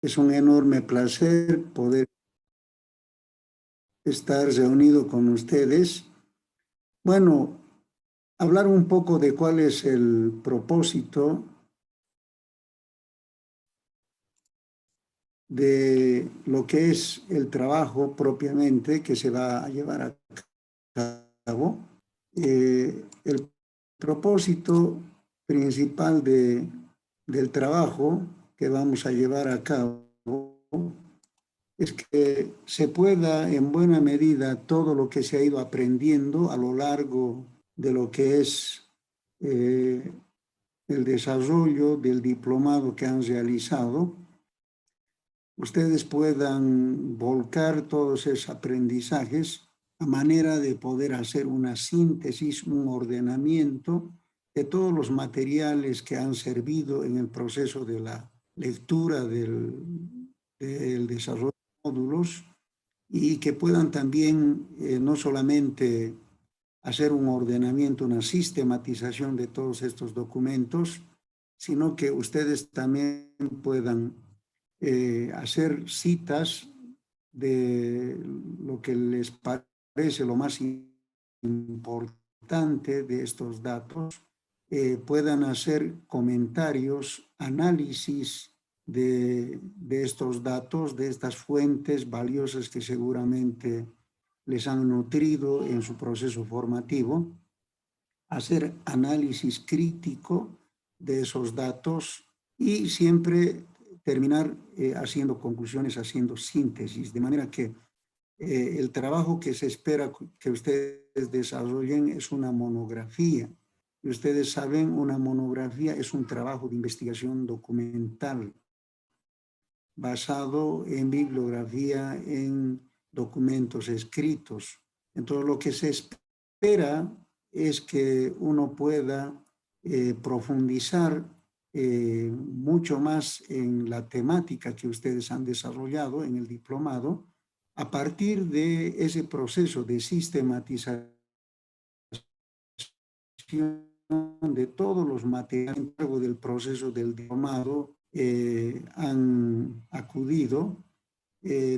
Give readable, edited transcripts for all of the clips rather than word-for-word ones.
Es un enorme placer poder estar reunido con ustedes. Bueno, hablar un poco de cuál es el propósito de lo que es el trabajo propiamente que se va a llevar a cabo. El propósito principal del trabajo que vamos a llevar a cabo es que se pueda en buena medida todo lo que se ha ido aprendiendo a lo largo de lo que es eh, el desarrollo del diplomado que han realizado, ustedes puedan volcar todos esos aprendizajes a manera de poder hacer una síntesis, un ordenamiento de todos los materiales que han servido en el proceso de la lectura del desarrollo de módulos y que puedan también no solamente hacer un ordenamiento, una sistematización de todos estos documentos, sino que ustedes también puedan hacer citas de lo que les parece lo más importante de estos datos, puedan hacer comentarios, análisis de estos datos, de estas fuentes valiosas que seguramente les han nutrido en su proceso formativo, hacer análisis crítico de esos datos y siempre terminar haciendo conclusiones, haciendo síntesis, de manera que el trabajo que se espera que ustedes desarrollen es una monografía. Y ustedes saben, una monografía es un trabajo de investigación documental basado en bibliografía, en documentos escritos. Entonces, lo que se espera es que uno pueda profundizar mucho más en la temática que ustedes han desarrollado en el diplomado a partir de ese proceso de sistematización de todos los materiales del proceso del diplomado han acudido,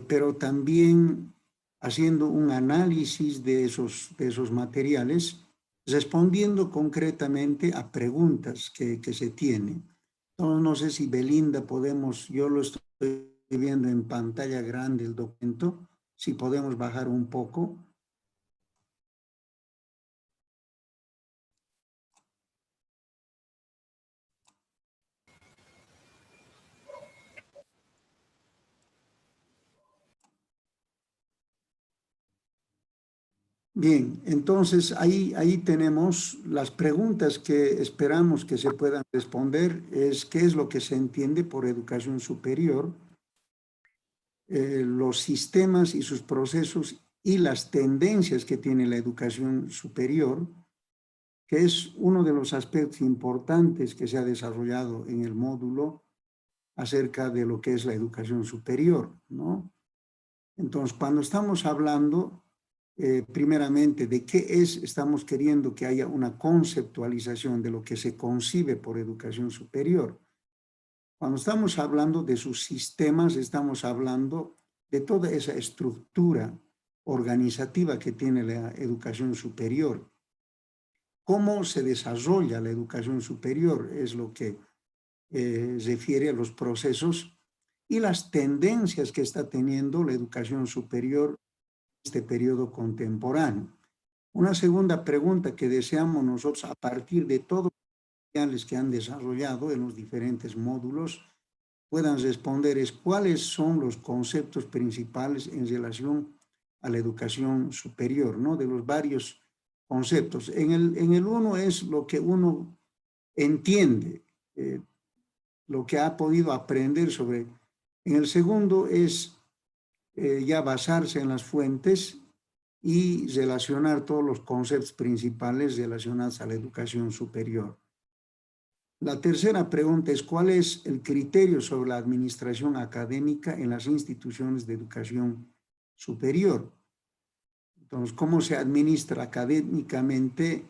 pero también haciendo un análisis de esos materiales, respondiendo concretamente a preguntas que se tienen. Entonces, no sé si Belinda podemos, yo lo estoy viendo en pantalla grande el documento, si podemos bajar un poco. Bien, entonces ahí tenemos las preguntas que esperamos que se puedan responder, es qué es lo que se entiende por educación superior, los sistemas y sus procesos y las tendencias que tiene la educación superior, que es uno de los aspectos importantes que se ha desarrollado en el módulo acerca de lo que es la educación superior, ¿no? Entonces, cuando estamos hablando primeramente de qué estamos queriendo que haya una conceptualización de lo que se concibe por educación superior. Cuando estamos hablando de sus sistemas, estamos hablando de toda esa estructura organizativa que tiene la educación superior. ¿Cómo se desarrolla la educación superior? Es lo que refiere a los procesos y las tendencias que está teniendo la educación superior este periodo contemporáneo. Una segunda pregunta que deseamos nosotros a partir de todos los materiales que han desarrollado en los diferentes módulos puedan responder es cuáles son los conceptos principales en relación a la educación superior, ¿no? De los varios conceptos. En el uno es lo que uno entiende, lo que ha podido aprender sobre. En el segundo es ya basarse en las fuentes y relacionar todos los conceptos principales relacionados a la educación superior. La tercera pregunta es, ¿cuál es el criterio sobre la administración académica en las instituciones de educación superior? Entonces, ¿cómo se administra académicamente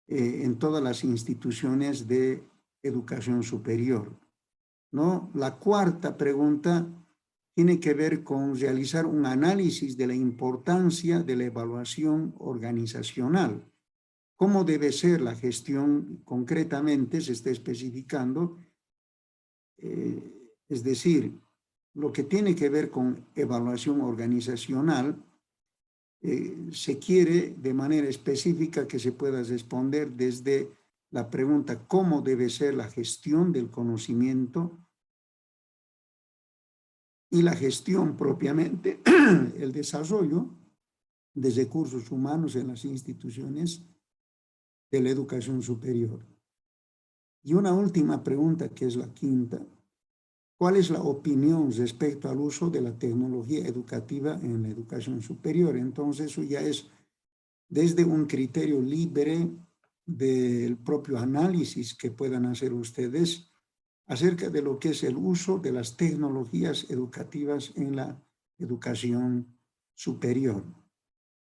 en todas las instituciones de educación superior? ¿no? La cuarta pregunta tiene que ver con realizar un análisis de la importancia de la evaluación organizacional. ¿Cómo debe ser la gestión concretamente? Se está especificando, es decir, lo que tiene que ver con evaluación organizacional, se quiere de manera específica que se pueda responder desde la pregunta ¿cómo debe ser la gestión del conocimiento? Y la gestión propiamente, el desarrollo de recursos humanos en las instituciones de la educación superior. Y una última pregunta, que es la quinta. ¿Cuál es la opinión respecto al uso de la tecnología educativa en la educación superior? Entonces, eso ya es desde un criterio libre del propio análisis que puedan hacer ustedes acerca de lo que es el uso de las tecnologías educativas en la educación superior.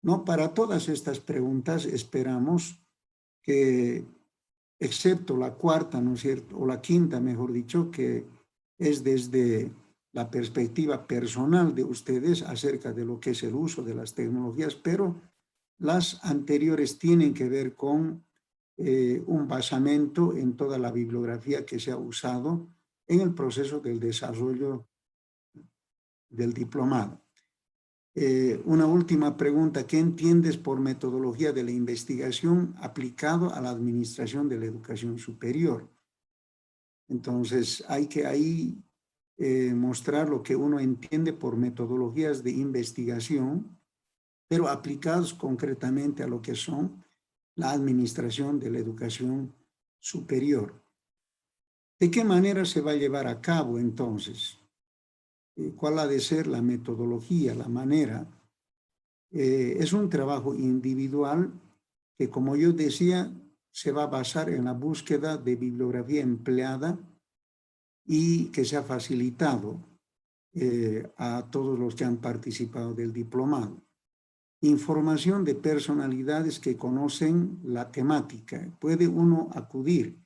No, para todas estas preguntas esperamos que, excepto la cuarta, ¿no es cierto?, o la quinta, mejor dicho, que es desde la perspectiva personal de ustedes acerca de lo que es el uso de las tecnologías, pero las anteriores tienen que ver con un basamento en toda la bibliografía que se ha usado en el proceso del desarrollo del diplomado. Una última pregunta, ¿qué entiendes por metodología de la investigación aplicado a la administración de la educación superior? Entonces, hay que ahí mostrar lo que uno entiende por metodologías de investigación, pero aplicados concretamente a lo que son la administración de la educación superior. ¿De qué manera se va a llevar a cabo entonces? ¿Cuál ha de ser la metodología, la manera? Es un trabajo individual que, como yo decía, se va a basar en la búsqueda de bibliografía empleada y que se ha facilitado a todos los que han participado del diplomado. Información de personalidades que conocen la temática. Puede uno acudir.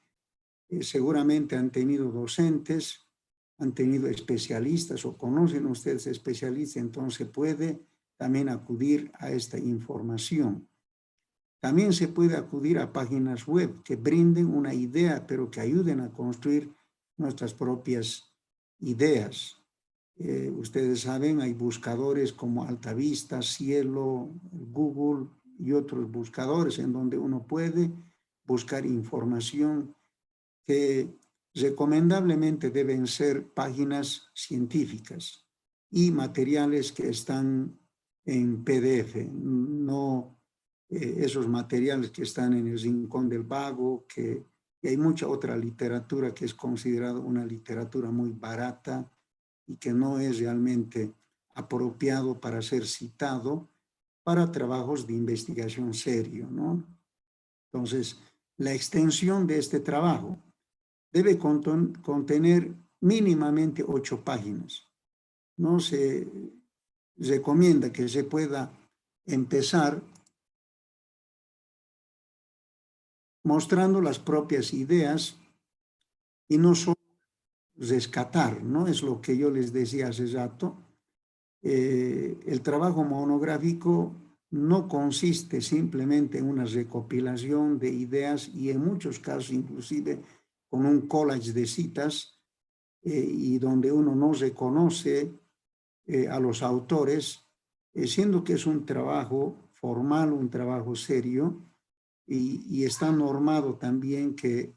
Seguramente han tenido docentes, han tenido especialistas o conocen ustedes especialistas, entonces puede también acudir a esta información. También se puede acudir a páginas web que brinden una idea, pero que ayuden a construir nuestras propias ideas. Ustedes saben, hay buscadores como Altavista, Cielo, Google y otros buscadores en donde uno puede buscar información que recomendablemente deben ser páginas científicas y materiales que están en PDF, no esos materiales que están en el rincón del vago, que hay mucha otra literatura que es considerada una literatura muy barata y que no es realmente apropiado para ser citado para trabajos de investigación serio, ¿no? Entonces, la extensión de este trabajo debe contener mínimamente 8 páginas. No se recomienda que se pueda empezar mostrando las propias ideas y no solo rescatar, ¿no? Es lo que yo les decía hace rato. El trabajo monográfico no consiste simplemente en una recopilación de ideas y en muchos casos inclusive con un collage de citas y donde uno no reconoce a los autores, siendo que es un trabajo formal, un trabajo serio y está normado también que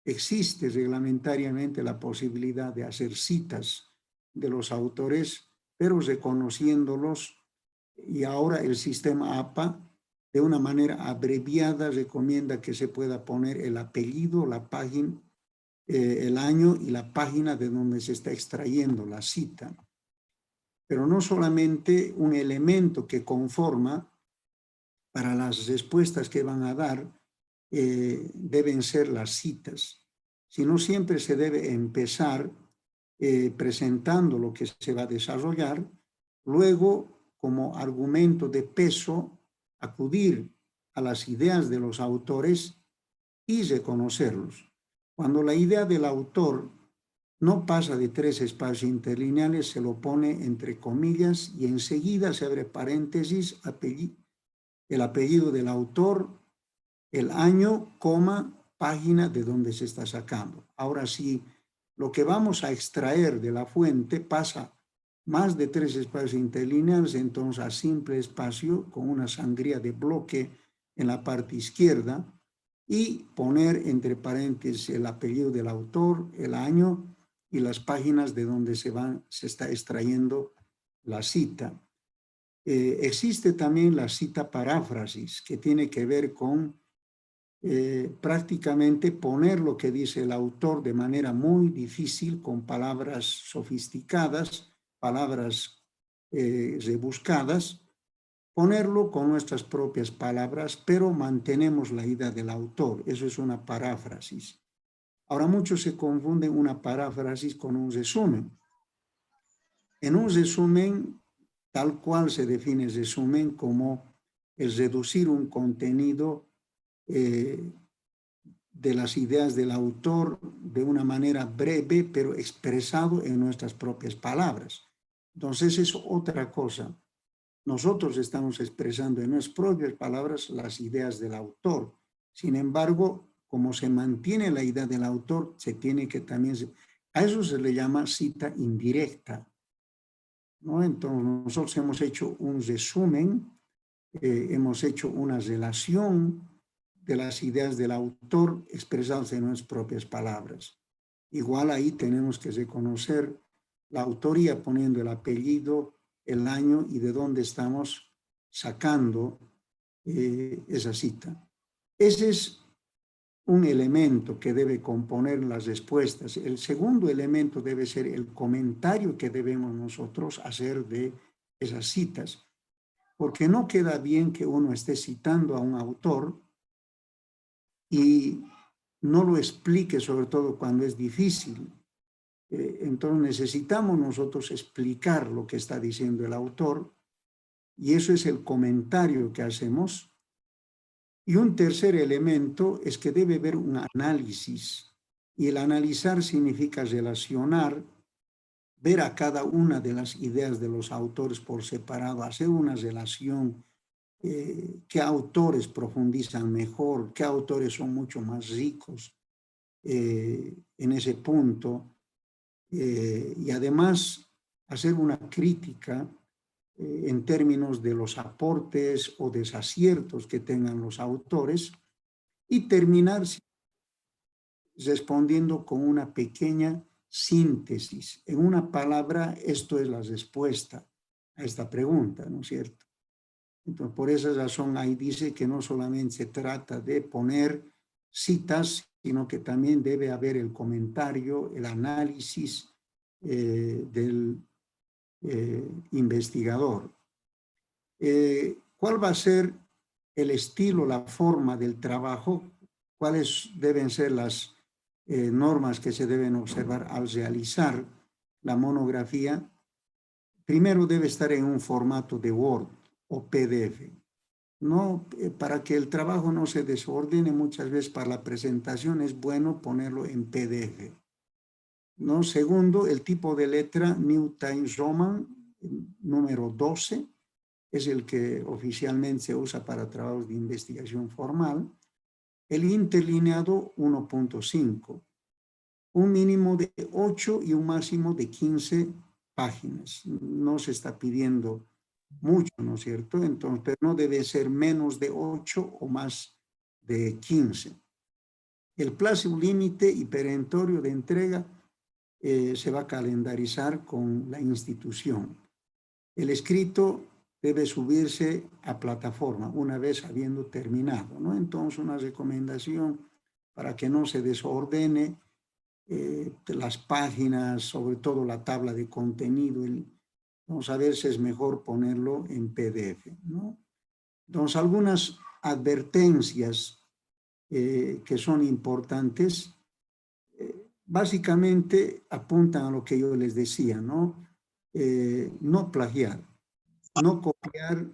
existe reglamentariamente la posibilidad de hacer citas de los autores, pero reconociéndolos, y ahora el sistema APA de una manera abreviada recomienda que se pueda poner el apellido, la página, el año y la página de donde se está extrayendo la cita. Pero no solamente un elemento que conforma para las respuestas que van a dar deben ser las citas, sino siempre se debe empezar presentando lo que se va a desarrollar, luego como argumento de peso acudir a las ideas de los autores y reconocerlos. Cuando la idea del autor no pasa de 3 espacios interlineales, se lo pone entre comillas y enseguida se abre paréntesis, el apellido del autor, el año, coma, página de donde se está sacando. Ahora sí, lo que vamos a extraer de la fuente pasa más de 3 espacios interlineales, entonces a simple espacio con una sangría de bloque en la parte izquierda y poner entre paréntesis el apellido del autor, el año y las páginas de donde se está extrayendo la cita. Existe también la cita paráfrasis, que tiene que ver con prácticamente poner lo que dice el autor de manera muy difícil, con palabras sofisticadas, palabras rebuscadas, ponerlo con nuestras propias palabras, pero mantenemos la idea del autor. Eso es una paráfrasis. Ahora muchos se confunden una paráfrasis con un resumen. En un resumen, tal cual se define el resumen como el reducir un contenido de las ideas del autor de una manera breve, pero expresado en nuestras propias palabras. Entonces es otra cosa. Nosotros estamos expresando en nuestras propias palabras las ideas del autor. Sin embargo, como se mantiene la idea del autor, se tiene que también... A eso se le llama cita indirecta, ¿no? Entonces nosotros hemos hecho un resumen, hemos hecho una relación de las ideas del autor expresadas en nuestras propias palabras. Igual ahí tenemos que reconocer la autoría poniendo el apellido, el año y de dónde estamos sacando esa cita. Ese es un elemento que debe componer las respuestas. El segundo elemento debe ser el comentario que debemos nosotros hacer de esas citas, porque no queda bien que uno esté citando a un autor y no lo explique, sobre todo cuando es difícil. Entonces necesitamos nosotros explicar lo que está diciendo el autor y eso es el comentario que hacemos. Y un tercer elemento es que debe haber un análisis y el analizar significa relacionar, ver a cada una de las ideas de los autores por separado, hacer una relación, qué autores profundizan mejor, qué autores son mucho más ricos en ese punto, y además hacer una crítica en términos de los aportes o desaciertos que tengan los autores y terminar respondiendo con una pequeña síntesis. En una palabra, esto es la respuesta a esta pregunta, ¿no es cierto? Entonces, por esa razón ahí dice que no solamente se trata de poner citas, sino que también debe haber el comentario, el análisis del investigador. ¿Cuál va a ser el estilo, la forma del trabajo? ¿Cuáles deben ser las normas que se deben observar al realizar la monografía? Primero debe estar en un formato de Word o PDF. No, para que el trabajo no se desordene, muchas veces para la presentación es bueno ponerlo en PDF. ¿No? Segundo, el tipo de letra New Times Roman, número 12, es el que oficialmente se usa para trabajos de investigación formal. El interlineado 1.5, un mínimo de 8 y un máximo de 15 páginas. No se está pidiendo mucho, ¿no es cierto? Entonces, pero no debe ser menos de 8 o más de 15. El plazo límite y perentorio de entrega se va a calendarizar con la institución. El escrito debe subirse a plataforma una vez habiendo terminado, ¿no? Entonces, una recomendación para que no se desordene las páginas, sobre todo la tabla de contenido. Vamos a ver si es mejor ponerlo en PDF, ¿no? Entonces, algunas advertencias que son importantes, básicamente apuntan a lo que yo les decía, ¿no? No plagiar, no copiar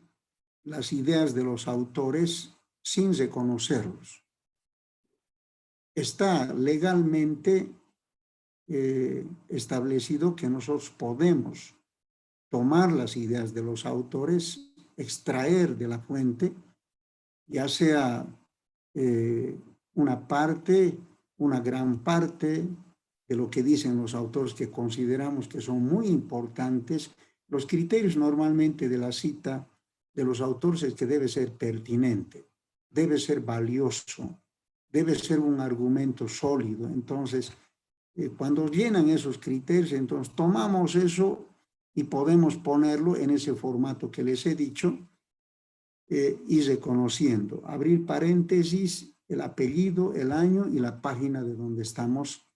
las ideas de los autores sin reconocerlos. Está legalmente establecido que nosotros podemos tomar las ideas de los autores, extraer de la fuente, ya sea una parte, una gran parte de lo que dicen los autores que consideramos que son muy importantes. Los criterios normalmente de la cita de los autores es que debe ser pertinente, debe ser valioso, debe ser un argumento sólido. Entonces, cuando llenan esos criterios, entonces tomamos eso y podemos ponerlo en ese formato que les he dicho, y reconociendo, abrir paréntesis, el apellido, el año y la página de donde estamos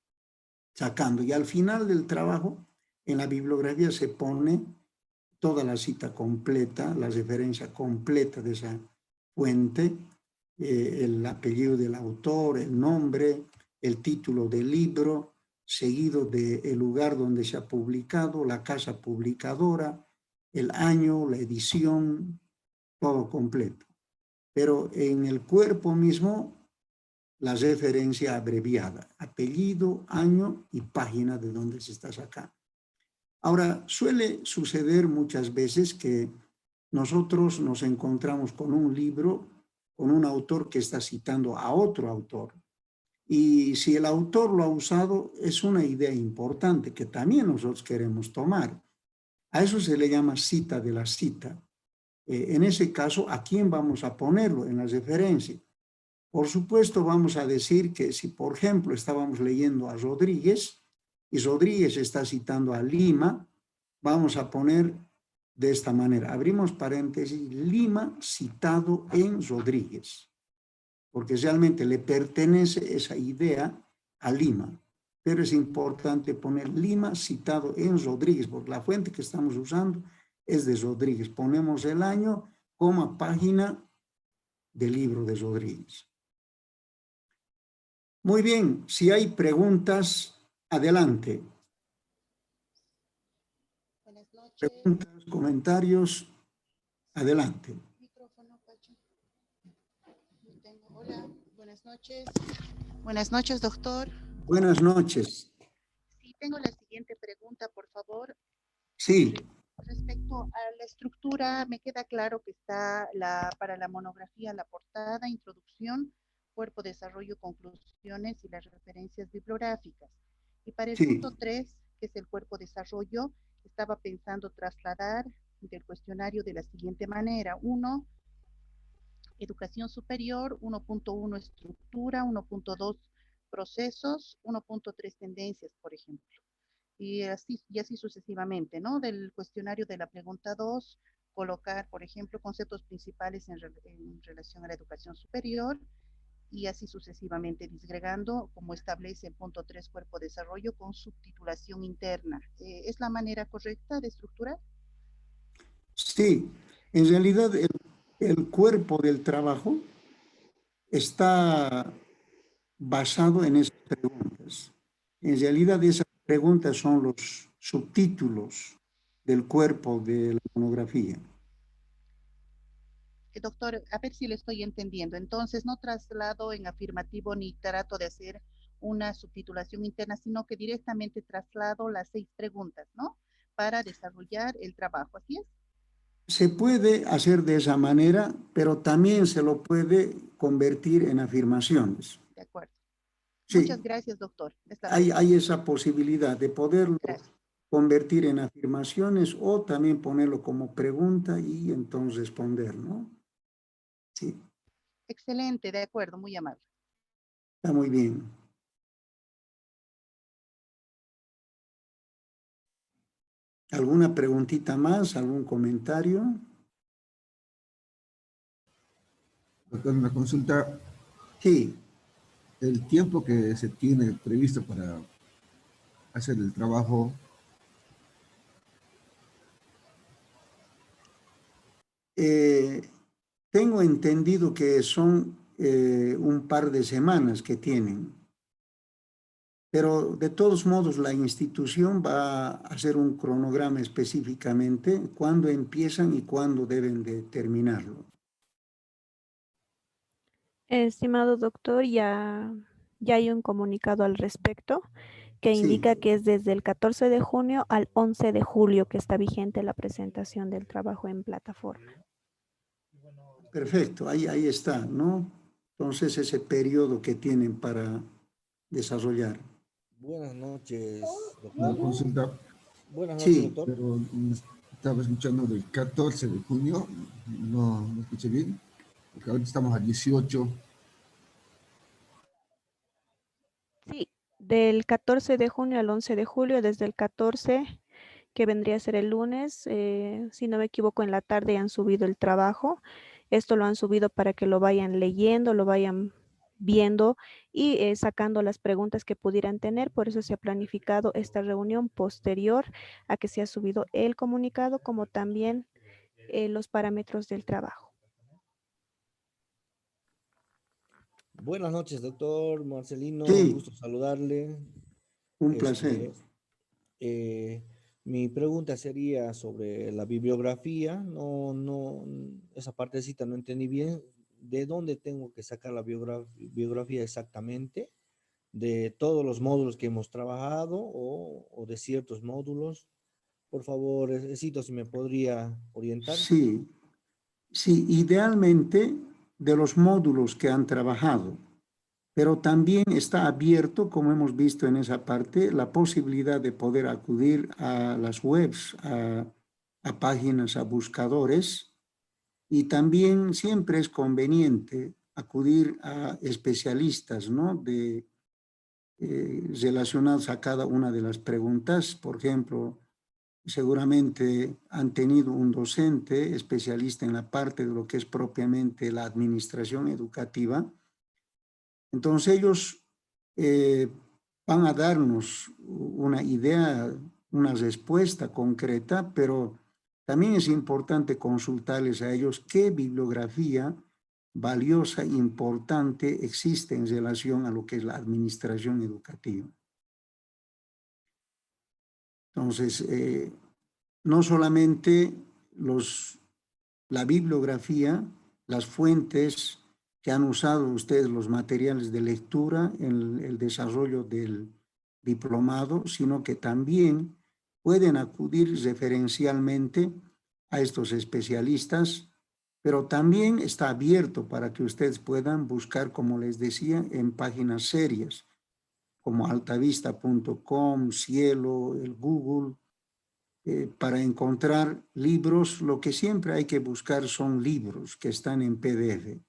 sacando. Y al final del trabajo, en la bibliografía se pone toda la cita completa, la referencia completa de esa fuente, el apellido del autor, el nombre, el título del libro, seguido del lugar donde se ha publicado, la casa publicadora, el año, la edición, todo completo. Pero en el cuerpo mismo, la referencia abreviada, apellido, año y página de donde se está sacando. Ahora, suele suceder muchas veces que nosotros nos encontramos con un libro, con un autor que está citando a otro autor. Y si el autor lo ha usado, es una idea importante que también nosotros queremos tomar. A eso se le llama cita de la cita. En ese caso, ¿a quién vamos a ponerlo en la referencia? Por supuesto, vamos a decir que si, por ejemplo, estábamos leyendo a Rodríguez y Rodríguez está citando a Lima, vamos a poner de esta manera. Abrimos paréntesis, Lima citado en Rodríguez, porque realmente le pertenece esa idea a Lima. Pero es importante poner Lima citado en Rodríguez, porque la fuente que estamos usando es de Rodríguez. Ponemos el año, coma, página del libro de Rodríguez. Muy bien, si hay preguntas, adelante. Buenas noches. Preguntas, comentarios, adelante. Micrófono, Pacho. Hola, buenas noches. Buenas noches, doctor. Buenas noches. Sí, tengo la siguiente pregunta, por favor. Sí. Respecto a la estructura, me queda claro que está para la monografía la portada, introducción, cuerpo, desarrollo, conclusiones y las referencias bibliográficas. Y para el Sí. punto 3, que es el cuerpo desarrollo, estaba pensando trasladar del cuestionario de la siguiente manera. 1, educación superior, 1.1 estructura, 1.2 procesos, 1.3 tendencias, por ejemplo. Y así sucesivamente, ¿no? Del cuestionario de la pregunta 2, colocar, por ejemplo, conceptos principales en relación a la educación superior, y así sucesivamente, disgregando, como establece el punto 3, cuerpo desarrollo, con subtitulación interna. ¿Es la manera correcta de estructurar? Sí, en realidad el cuerpo del trabajo está basado en esas preguntas. En realidad esas preguntas son los subtítulos del cuerpo de la monografía. Doctor, a ver si le estoy entendiendo. Entonces, no traslado en afirmativo ni trato de hacer una subtitulación interna, sino que directamente traslado las 6 preguntas, ¿no? Para desarrollar el trabajo, ¿así es? Se puede hacer de esa manera, pero también se lo puede convertir en afirmaciones. De acuerdo. Muchas Sí, gracias, doctor. hay esa posibilidad de poderlo Gracias. convertir en afirmaciones o también ponerlo como pregunta y entonces responder, ¿no? Sí, Excelente, de acuerdo, muy amable. está muy bien. ¿Alguna preguntita más? ¿Algún comentario? Doctor, una consulta. Sí. El tiempo que se tiene previsto para hacer el trabajo. Tengo entendido que son un par de semanas que tienen, pero de todos modos la institución va a hacer un cronograma específicamente cuándo empiezan y cuándo deben de terminarlo. Estimado doctor, ya hay un comunicado al respecto. que Sí, indica que es desde el 14 de junio al 11 de julio que está vigente la presentación del trabajo en plataforma. perfecto, ahí está, ¿no? Entonces, ese periodo que tienen para desarrollar. Buenas noches, Una doctor. consulta, Buenas noches, Sí, doctor. pero estaba escuchando del 14 de junio, no escuché bien, porque ahorita estamos a 18. Sí, del 14 de junio al 11 de julio, desde el 14, que vendría a ser el lunes, si no me equivoco, en la tarde han subido el trabajo. Esto lo han subido para que lo vayan leyendo, lo vayan viendo y sacando las preguntas que pudieran tener. Por eso se ha planificado esta reunión posterior a que se ha subido el comunicado, como también los parámetros del trabajo. Buenas noches, doctor Marcelino. sí, Gusto saludarle. un placer. Este, eh, Mi pregunta sería sobre la bibliografía. Esa partecita no entendí bien. ¿De dónde tengo que sacar la biografía exactamente? ¿De todos los módulos que hemos trabajado o de ciertos módulos? Por favor, necesito si me podría orientar. Sí, sí, idealmente de los módulos que han trabajado, pero también está abierto, como hemos visto en esa parte, la posibilidad de poder acudir a las webs, a páginas, a buscadores, y también siempre es conveniente acudir a especialistas, ¿no? Relacionados a cada una de las preguntas. Por ejemplo, seguramente han tenido un docente especialista en la parte de lo que es propiamente la administración educativa. Entonces ellos van a darnos una idea, una respuesta concreta, pero también es importante consultarles a ellos qué bibliografía valiosa e importante existe en relación a lo que es la administración educativa. Entonces, no solamente la bibliografía, las fuentes que han usado ustedes, los materiales de lectura en el desarrollo del diplomado, sino que también pueden acudir referencialmente a estos especialistas, pero también está abierto para que ustedes puedan buscar, como les decía, en páginas serias, como altavista.com, Cielo, el Google, para encontrar libros. Lo que siempre hay que buscar son libros que están en PDF,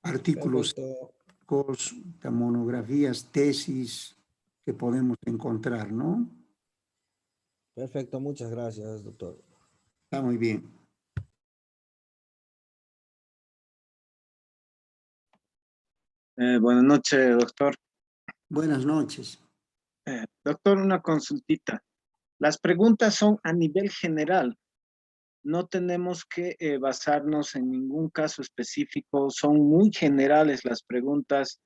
artículos, Perfecto, monografías, tesis que podemos encontrar, ¿no? perfecto. Muchas gracias, doctor. Está muy bien. Buenas noches, doctor. Buenas noches. Doctor, una consultita. Las preguntas son a nivel general. No tenemos que basarnos en ningún caso específico. Son muy generales las preguntas.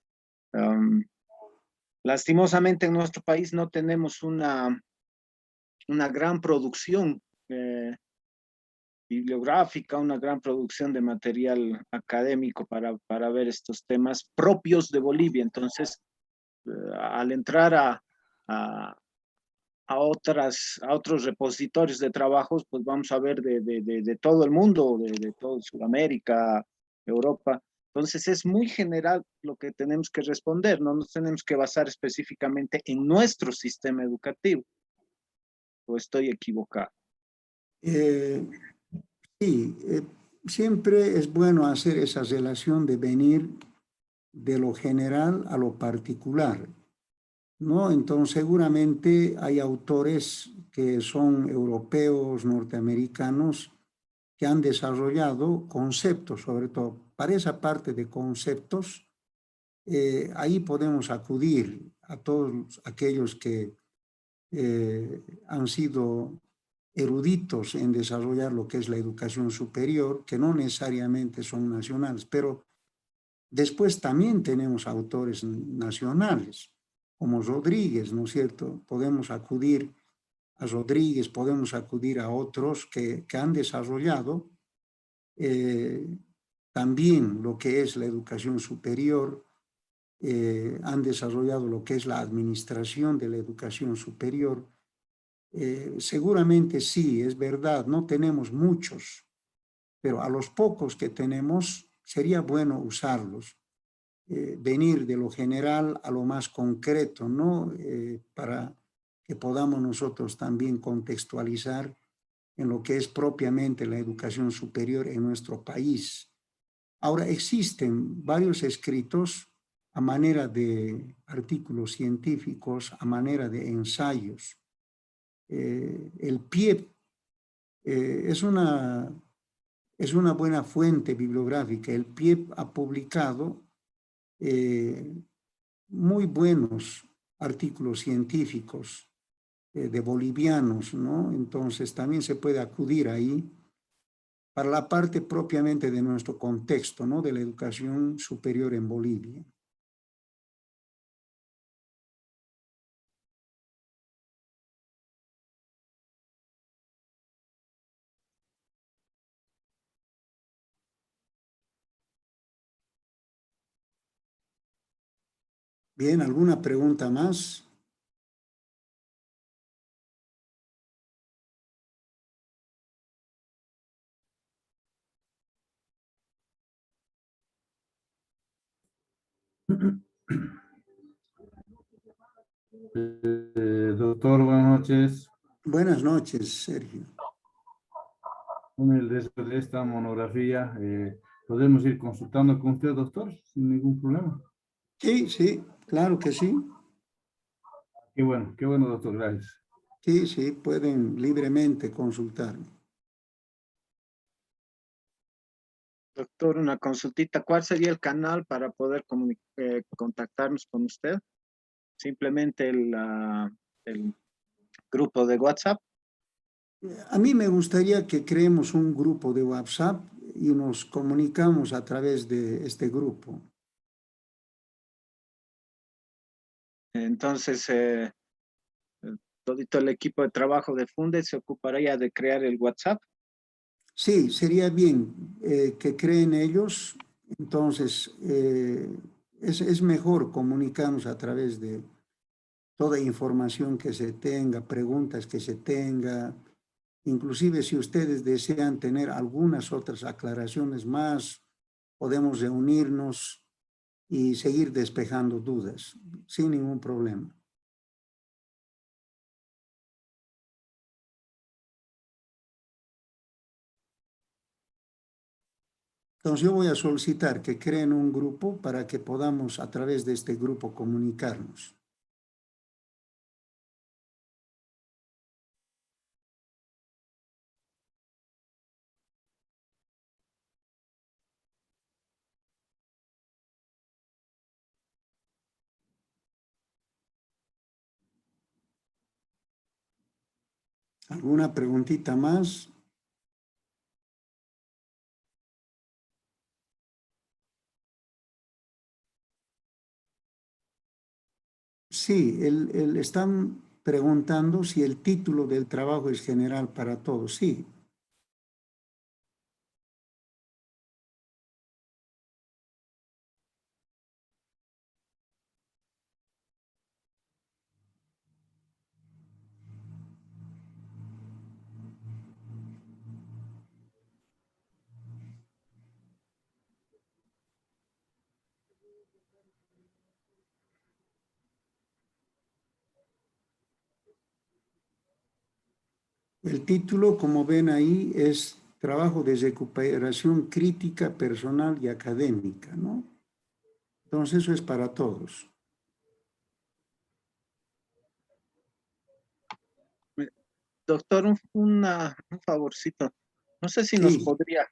Lastimosamente en nuestro país no tenemos una gran producción bibliográfica, una gran producción de material académico para ver estos temas propios de Bolivia. Entonces, al entrar a otros repositorios de trabajos, pues vamos a ver de todo el mundo, de todo Sudamérica, Europa. Entonces es muy general lo que tenemos que responder, no nos tenemos que basar específicamente en nuestro sistema educativo. ¿O estoy equivocado? Sí, siempre es bueno hacer esa relación de venir de lo general a lo particular, ¿no? Entonces, seguramente hay autores que son europeos, norteamericanos, que han desarrollado conceptos, sobre todo para esa parte de conceptos. Ahí podemos acudir a todos aquellos que han sido eruditos en desarrollar lo que es la educación superior, que no necesariamente son nacionales, pero después también tenemos autores nacionales, como Rodríguez, ¿no es cierto? Podemos acudir a Rodríguez, podemos acudir a otros que han desarrollado también lo que es la educación superior han desarrollado lo que es la administración de la educación superior. Seguramente sí, es verdad, no tenemos muchos, pero a los pocos que tenemos sería bueno usarlos. Venir de lo general a lo más concreto, ¿no? Para que podamos nosotros también contextualizar en lo que es propiamente la educación superior en nuestro país. Ahora, existen varios escritos a manera de artículos científicos, a manera de ensayos. El PIEP es una buena fuente bibliográfica. El PIEP ha publicado muy buenos artículos científicos de bolivianos, ¿no? Entonces también se puede acudir ahí para la parte propiamente de nuestro contexto, ¿no? De la educación superior en Bolivia. Bien, ¿alguna pregunta más? Doctor, buenas noches. Buenas noches, Sergio. Después de esta monografía, ¿podemos ir consultando con usted, doctor, sin ningún problema? Sí, sí, claro que sí. Qué bueno, doctor, gracias. Sí, sí, pueden libremente consultarme. Doctor, una consultita. ¿Cuál sería el canal para poder contactarnos con usted? Simplemente el grupo de WhatsApp. A mí me gustaría que creemos un grupo de WhatsApp y nos comunicamos a través de este grupo. Entonces, todito el equipo de trabajo de Funde se ocuparía de crear el WhatsApp. Sí, sería bien que creen ellos. Entonces, es mejor comunicarnos a través de toda información que se tenga, preguntas que se tenga. Inclusive si ustedes desean tener algunas otras aclaraciones más, podemos reunirnos y seguir despejando dudas sin ningún problema. Entonces yo voy a solicitar que creen un grupo para que podamos a través de este grupo comunicarnos. ¿Alguna preguntita más? Sí, están preguntando si el título del trabajo es general para todos. Sí. El título, como ven ahí, es Trabajo de recuperación crítica, personal y académica, ¿no? Entonces eso es para todos. Doctor, un favorcito. No sé si nos Sí, podría,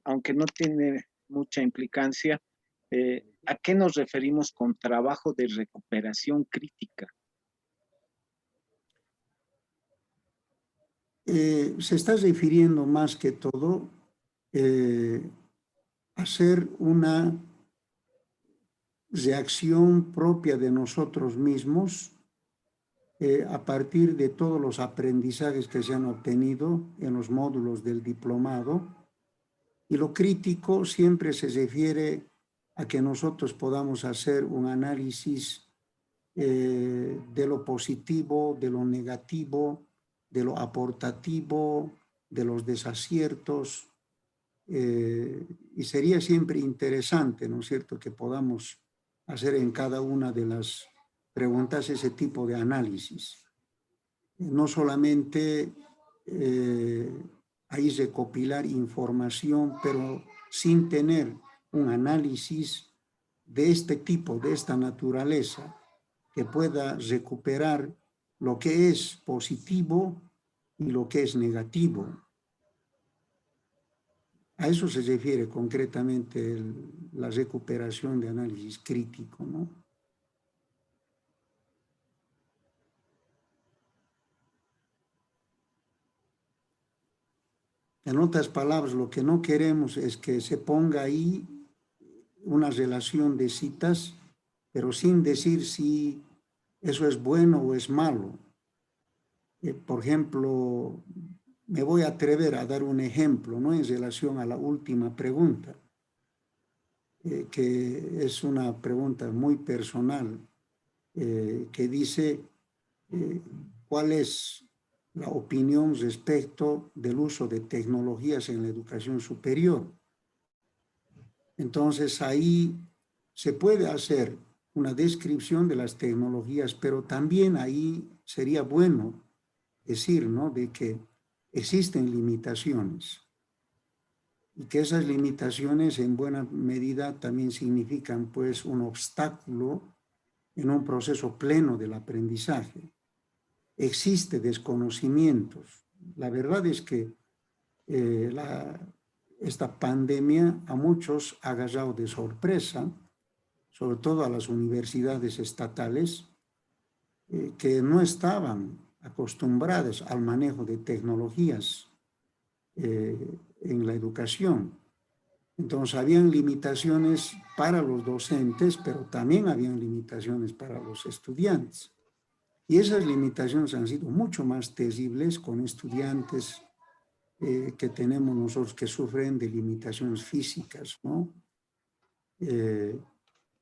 aunque no tiene mucha implicancia, ¿a qué nos referimos con trabajo de recuperación crítica? se está refiriendo más que todo a hacer una reacción propia de nosotros mismos a partir de todos los aprendizajes que se han obtenido en los módulos del diplomado. Y lo crítico siempre se refiere a que nosotros podamos hacer un análisis de lo positivo, de lo negativo, de lo aportativo, de los desaciertos, y sería siempre interesante, ¿no es cierto?, que podamos hacer en cada una de las preguntas ese tipo de análisis. No solamente ahí recopilar información, pero sin tener un análisis de este tipo, de esta naturaleza, que pueda recuperar lo que es positivo y lo que es negativo. A eso se refiere concretamente la recuperación de análisis crítico, ¿no? En otras palabras, lo que no queremos es que se ponga ahí una relación de citas, pero sin decir si eso es bueno o es malo. Por ejemplo, me voy a atrever a dar un ejemplo, ¿no?, en relación a la última pregunta, que es una pregunta muy personal, que dice cuál es la opinión respecto del uso de tecnologías en la educación superior. Entonces ahí se puede hacer una descripción de las tecnologías, pero también ahí sería bueno decir, ¿no?, de que existen limitaciones y que esas limitaciones en buena medida también significan pues un obstáculo en un proceso pleno del aprendizaje. Existe desconocimientos. La verdad es que esta pandemia a muchos ha agarrado de sorpresa, sobre todo a las universidades estatales, que no estaban acostumbradas al manejo de tecnologías en la educación. Entonces, habían limitaciones para los docentes, pero también habían limitaciones para los estudiantes. Y esas limitaciones han sido mucho más terribles con estudiantes que tenemos nosotros que sufren de limitaciones físicas, ¿no?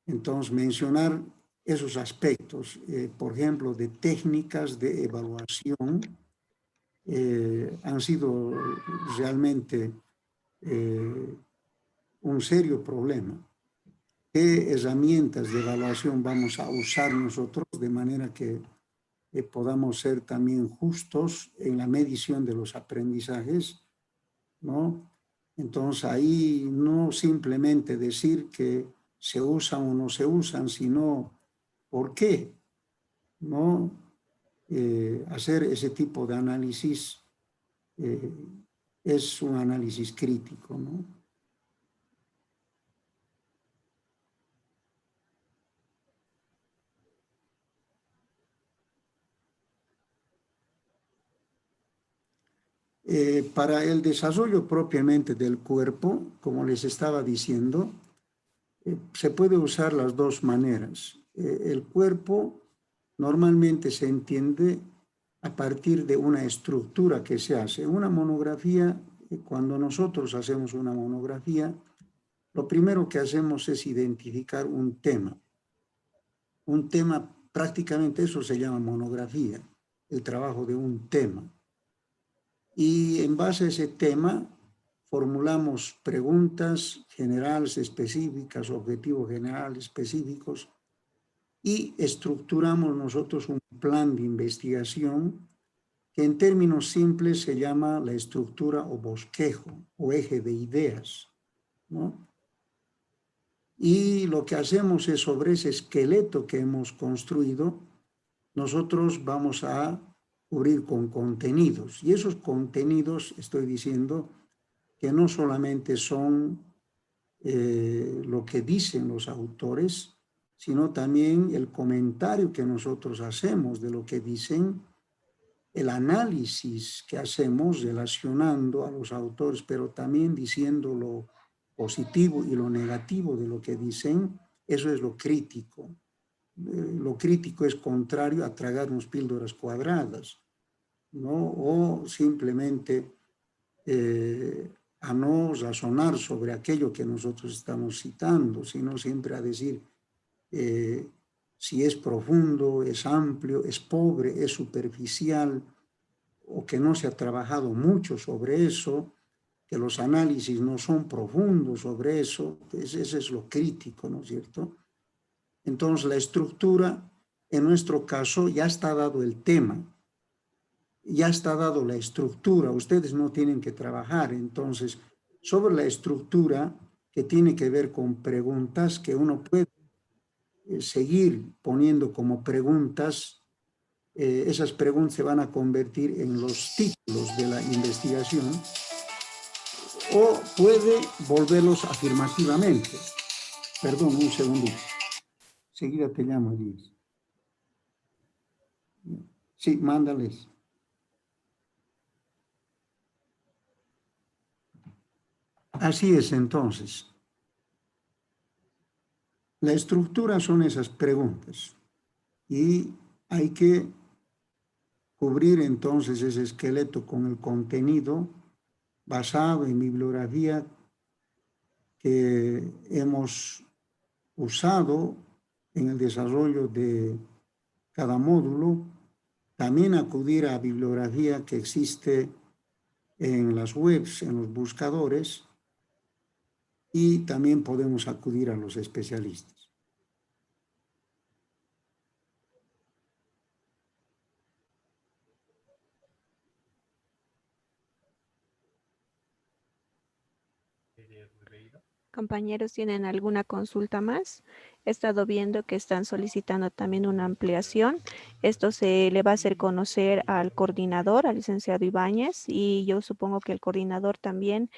Entonces, mencionar esos aspectos, por ejemplo, de técnicas de evaluación, han sido realmente un serio problema. ¿Qué herramientas de evaluación vamos a usar nosotros de manera que podamos ser también justos en la medición de los aprendizajes, ¿no? Entonces ahí no simplemente decir que se usan o no se usan, sino por qué, ¿no? Hacer ese tipo de análisis es un análisis crítico, ¿no? Para el desarrollo propiamente del cuerpo, como les estaba diciendo, se puede usar las dos maneras. El cuerpo normalmente se entiende a partir de una estructura que se hace. Una monografía, cuando nosotros hacemos una monografía, lo primero que hacemos es identificar un tema. Un tema, prácticamente eso se llama monografía, el trabajo de un tema. Y en base a ese tema formulamos preguntas generales, específicas, objetivos generales, específicos, y estructuramos nosotros un plan de investigación que en términos simples se llama la estructura o bosquejo o eje de ideas, ¿no? Y lo que hacemos es sobre ese esqueleto que hemos construido, nosotros vamos a cubrir con contenidos. Y esos contenidos, estoy diciendo, que no solamente son lo que dicen los autores, sino también el comentario que nosotros hacemos de lo que dicen, el análisis que hacemos relacionando a los autores, pero también diciendo lo positivo y lo negativo de lo que dicen. Eso es lo crítico. Lo crítico es contrario a tragarnos píldoras cuadradas, ¿no? O simplemente a no razonar sobre aquello que nosotros estamos citando, sino siempre a decir si es profundo, es amplio, es pobre, es superficial, o que no se ha trabajado mucho sobre eso, que los análisis no son profundos sobre eso, pues eso es lo crítico, ¿no es cierto? Entonces la estructura, en nuestro caso, ya está dado el tema, ya está dado la estructura, ustedes no tienen que trabajar, entonces, sobre la estructura que tiene que ver con preguntas que uno puede seguir poniendo como preguntas, esas preguntas se van a convertir en los títulos de la investigación, o puede volverlos afirmativamente. Perdón, un segundito. Seguida te llamo, Elías. Sí, mándales. Así es, entonces. La estructura son esas preguntas y hay que cubrir entonces ese esqueleto con el contenido basado en bibliografía que hemos usado en el desarrollo de cada módulo, también acudir a bibliografía que existe en las webs, en los buscadores, y también podemos acudir a los especialistas. Compañeros, ¿tienen alguna consulta más? He estado viendo que están solicitando también una ampliación. Esto se le va a hacer conocer al coordinador, al licenciado Ibáñez, y yo supongo que el coordinador también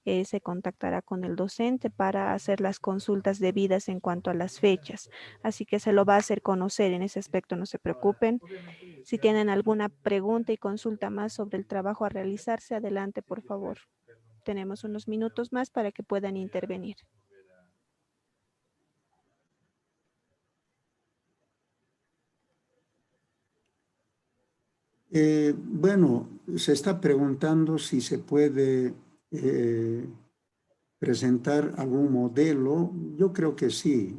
se contactará con el docente para hacer las consultas debidas en cuanto a las fechas. Así que se lo va a hacer conocer en ese aspecto, no se preocupen. Si tienen alguna pregunta y consulta más sobre el trabajo a realizarse, adelante, por favor. Tenemos unos minutos más para que puedan intervenir. Bueno, se está preguntando si se puede presentar algún modelo. Yo creo que sí.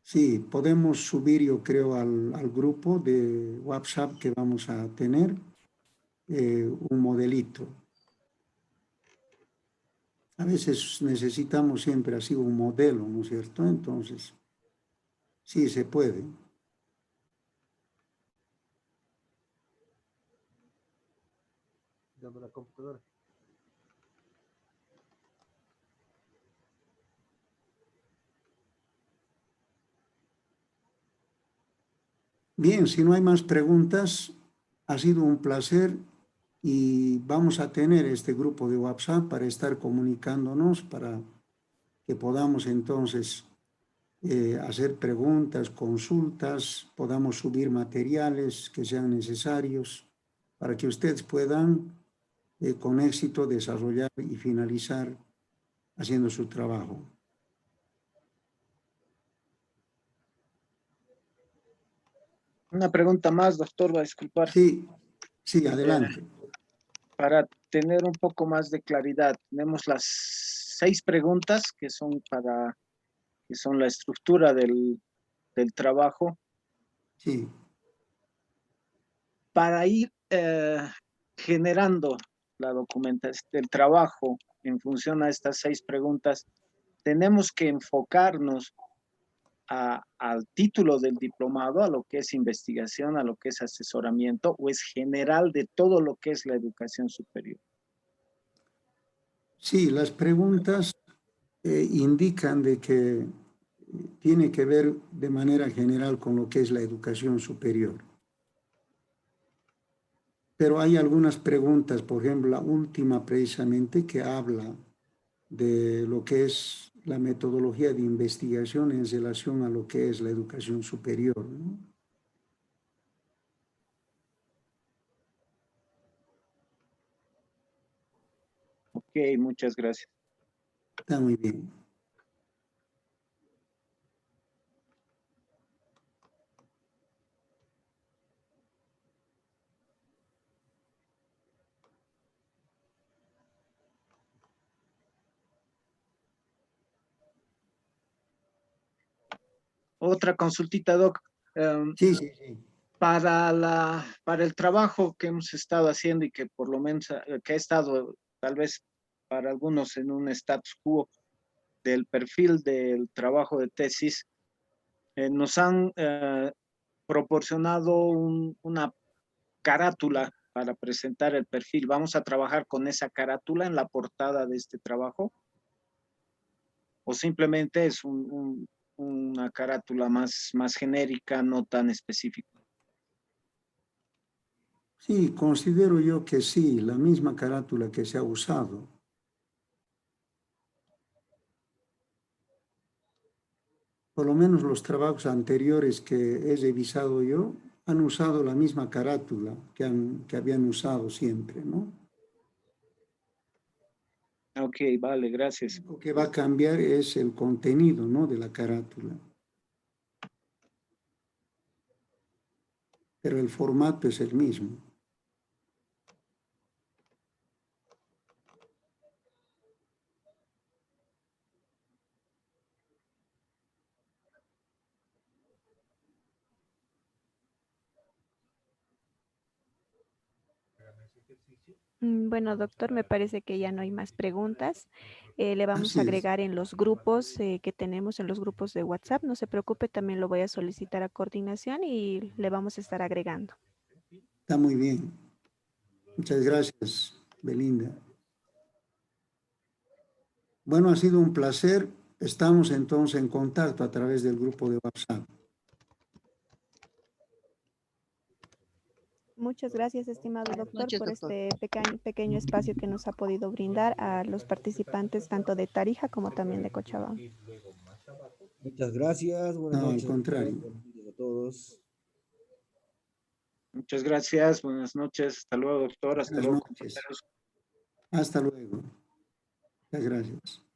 Sí, podemos subir, yo creo, al grupo de WhatsApp que vamos a tener un modelito. A veces necesitamos siempre así un modelo, ¿no es cierto? Entonces, sí, se puede. Dando la computadora. Bien, si no hay más preguntas, ha sido un placer y vamos a tener este grupo de WhatsApp para estar comunicándonos, para que podamos entonces hacer preguntas, consultas, podamos subir materiales que sean necesarios para que ustedes puedan con éxito desarrollar y finalizar haciendo su trabajo. Una pregunta más, doctor, va a disculpar. Sí, sí, adelante. Para tener un poco más de claridad, tenemos las 6 preguntas que son la estructura del trabajo. Sí. Para ir generando la documentación del trabajo en función a estas 6 preguntas, tenemos que enfocarnos al título del diplomado, a lo que es investigación, a lo que es asesoramiento, o es general de todo lo que es la educación superior. Sí, las preguntas indican de que tiene que ver de manera general con lo que es la educación superior. Pero hay algunas preguntas, por ejemplo, la última precisamente que habla de lo que es la metodología de investigación en relación a lo que es la educación superior, ¿no? Ok, muchas gracias. Está muy bien. otra consultita, Doc. Sí, sí, sí. Para el trabajo que hemos estado haciendo y que por lo menos que ha estado tal vez para algunos en un status quo del perfil del trabajo de tesis, nos han proporcionado una carátula para presentar el perfil. ¿Vamos a trabajar con esa carátula en la portada de este trabajo? ¿O simplemente es una carátula más genérica, no tan específica? Sí, considero yo que sí, la misma carátula que se ha usado. Por lo menos los trabajos anteriores que he revisado yo han usado la misma carátula que habían usado siempre, ¿no? Ok, vale, gracias. Lo que va a cambiar es el contenido, ¿no?, de la carátula. Pero el formato es el mismo. Bueno, doctor, me parece que ya no hay más preguntas. Le vamos a Así es. agregar en los grupos que tenemos, en los grupos de WhatsApp. No se preocupe, también lo voy a solicitar a coordinación y le vamos a estar agregando. Está muy bien. Muchas gracias, Belinda. Bueno, ha sido un placer. Estamos entonces en contacto a través del grupo de WhatsApp. Muchas gracias, estimado Buenas doctor, noches, por doctor. este pequeño espacio que nos ha podido brindar a los participantes tanto de Tarija como también de Cochabamba. Muchas gracias, buenas No, al noches, contrario. buenas noches a todos. Muchas gracias, buenas noches, hasta luego, doctor, hasta Buenas luego, noches. compañeros. Hasta luego. Muchas gracias.